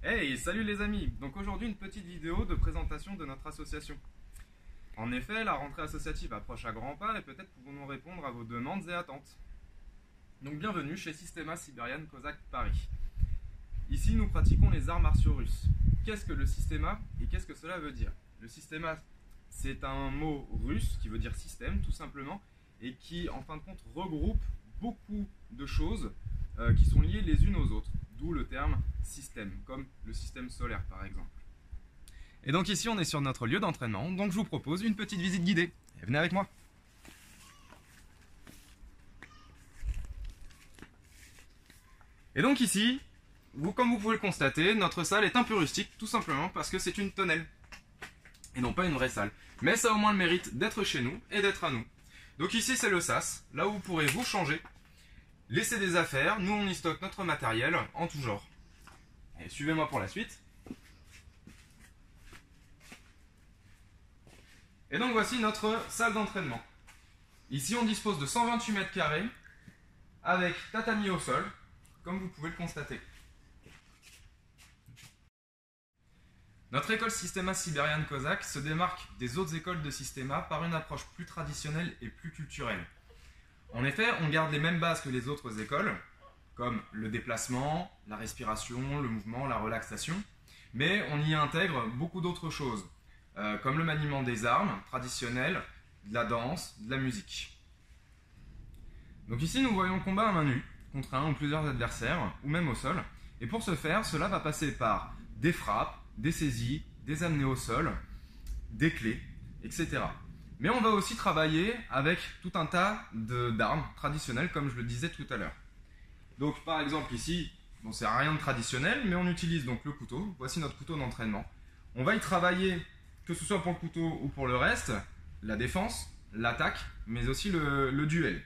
Hey, salut les amis! Donc aujourd'hui une petite vidéo de présentation de notre association. En effet, la rentrée associative approche à grands pas et peut-être pouvons-nous répondre à vos demandes et attentes. Donc bienvenue chez Systema Siberian Cosaque Paris. Ici nous pratiquons les arts martiaux russes. Qu'est-ce que le systéma et qu'est-ce que cela veut dire? Le systéma, c'est un mot russe qui veut dire système tout simplement et qui en fin de compte regroupe beaucoup de choses qui sont liées les unes aux autres. D'où le terme système, comme le système solaire par exemple. Et donc ici on est sur notre lieu d'entraînement, donc je vous propose une petite visite guidée. Et venez avec moi. Et donc ici, comme vous pouvez le constater, notre salle est un peu rustique, tout simplement parce que c'est une tonnelle. Et non pas une vraie salle. Mais ça a au moins le mérite d'être chez nous et d'être à nous. Donc ici c'est le sas, là où vous pourrez vous changer, laisser des affaires, nous on y stocke notre matériel en tout genre. Et suivez-moi pour la suite. Et donc voici notre salle d'entraînement. Ici on dispose de 128 mètres carrés avec tatami au sol, comme vous pouvez le constater. Notre école Systema Siberian Cosaque se démarque des autres écoles de Systema par une approche plus traditionnelle et plus culturelle. En effet, on garde les mêmes bases que les autres écoles, comme le déplacement, la respiration, le mouvement, la relaxation, mais on y intègre beaucoup d'autres choses, comme le maniement des armes traditionnelles, de la danse, de la musique. Donc ici, nous voyons le combat à main nue, contre un ou plusieurs adversaires, ou même au sol, et pour ce faire, cela va passer par des frappes, des saisies, des amenés au sol, des clés, etc. Mais on va aussi travailler avec tout un tas d'armes traditionnelles, comme je le disais tout à l'heure. Donc par exemple ici, bon, c'est rien de traditionnel, mais on utilise donc le couteau. Voici notre couteau d'entraînement. On va y travailler, que ce soit pour le couteau ou pour le reste, la défense, l'attaque, mais aussi le duel.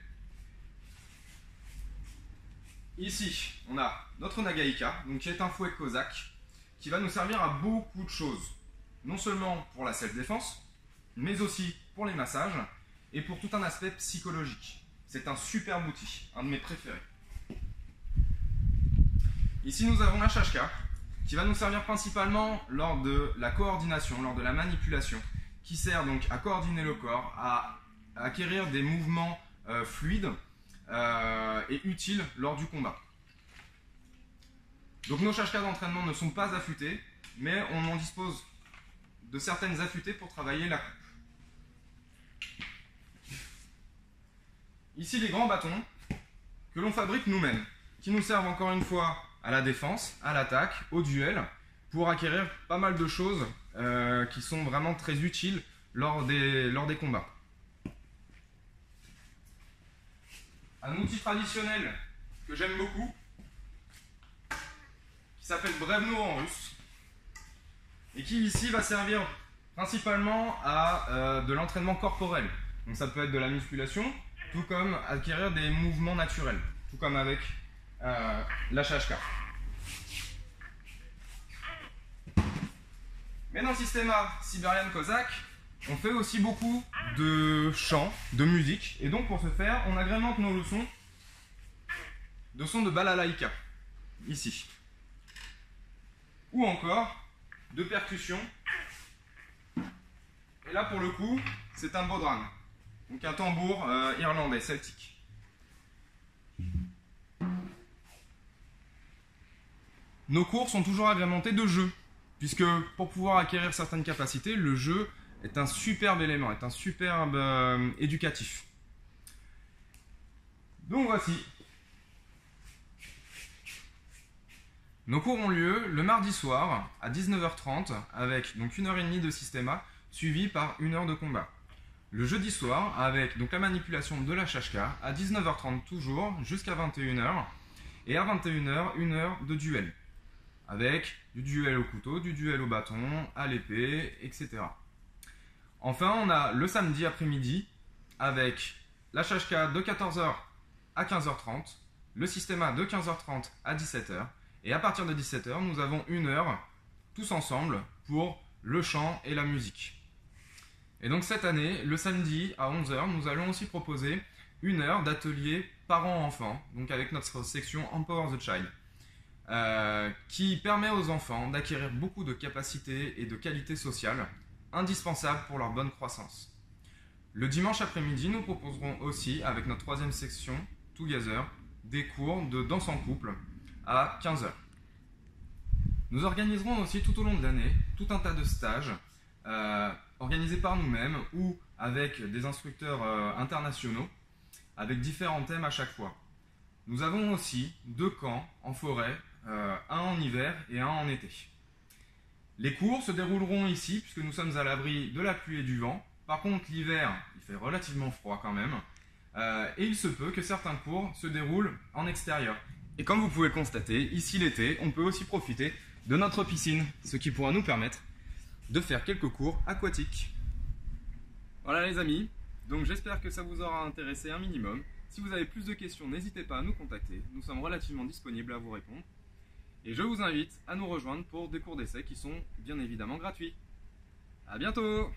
Ici, on a notre nagaïka, donc qui est un fouet cosaque, qui va nous servir à beaucoup de choses. Non seulement pour la self-défense, mais aussi pour les massages et pour tout un aspect psychologique. C'est un superbe outil, un de mes préférés. Ici nous avons la shashka, qui va nous servir principalement lors de la coordination, lors de la manipulation, qui sert donc à coordonner le corps, à acquérir des mouvements fluides et utiles lors du combat. Donc nos shashkas d'entraînement ne sont pas affûtés, mais on en dispose de certaines affûtées pour travailler la coupe. Ici les grands bâtons que l'on fabrique nous-mêmes, qui nous servent encore une fois à la défense, à l'attaque, au duel, pour acquérir pas mal de choses qui sont vraiment très utiles lors des combats. Un outil traditionnel que j'aime beaucoup, qui s'appelle Brevno en russe, et qui ici va servir principalement à de l'entraînement corporel. Donc ça peut être de la musculation, tout comme acquérir des mouvements naturels, tout comme avec la shashka. Mais dans le Systema Siberian Cosaque, on fait aussi beaucoup de chant, de musique, et donc pour ce faire, on agrémente nos leçons de sons de balalaïka, ici. Ou encore de percussion. Et là pour le coup, c'est un bodhran, donc un tambour irlandais, celtique. Nos cours sont toujours agrémentés de jeux, puisque pour pouvoir acquérir certaines capacités, le jeu est un superbe élément, est un superbe éducatif. Donc voici. Nos cours ont lieu le mardi soir à 19h30 avec donc 1h30 de systéma suivi par 1 heure de combat. Le jeudi soir avec donc la manipulation de la shashka à 19h30 toujours jusqu'à 21h et à 21h 1 heure de duel avec du duel au couteau, du duel au bâton, à l'épée, etc. Enfin on a le samedi après-midi avec la shashka de 14h à 15h30, le systéma de 15h30 à 17h. Et à partir de 17h, nous avons 1 heure, tous ensemble, pour le chant et la musique. Et donc cette année, le samedi à 11h, nous allons aussi proposer 1 heure d'atelier parents-enfants, donc avec notre section Empower the Child. qui permet aux enfants d'acquérir beaucoup de capacités et de qualités sociales indispensables pour leur bonne croissance. Le dimanche après-midi, nous proposerons aussi, avec notre troisième section, Together, des cours de danse en couple à 15 h. Nous organiserons aussi tout au long de l'année tout un tas de stages organisés par nous-mêmes ou avec des instructeurs internationaux avec différents thèmes à chaque fois. Nous avons aussi 2 camps en forêt, un en hiver et un en été. Les cours se dérouleront ici puisque nous sommes à l'abri de la pluie et du vent. Par contre, l'hiver, il fait relativement froid quand même. Et il se peut que certains cours se déroulent en extérieur. Et comme vous pouvez le constater, ici l'été, on peut aussi profiter de notre piscine, ce qui pourra nous permettre de faire quelques cours aquatiques. Voilà les amis, donc j'espère que ça vous aura intéressé un minimum. Si vous avez plus de questions, n'hésitez pas à nous contacter, nous sommes relativement disponibles à vous répondre. Et je vous invite à nous rejoindre pour des cours d'essai qui sont bien évidemment gratuits. À bientôt!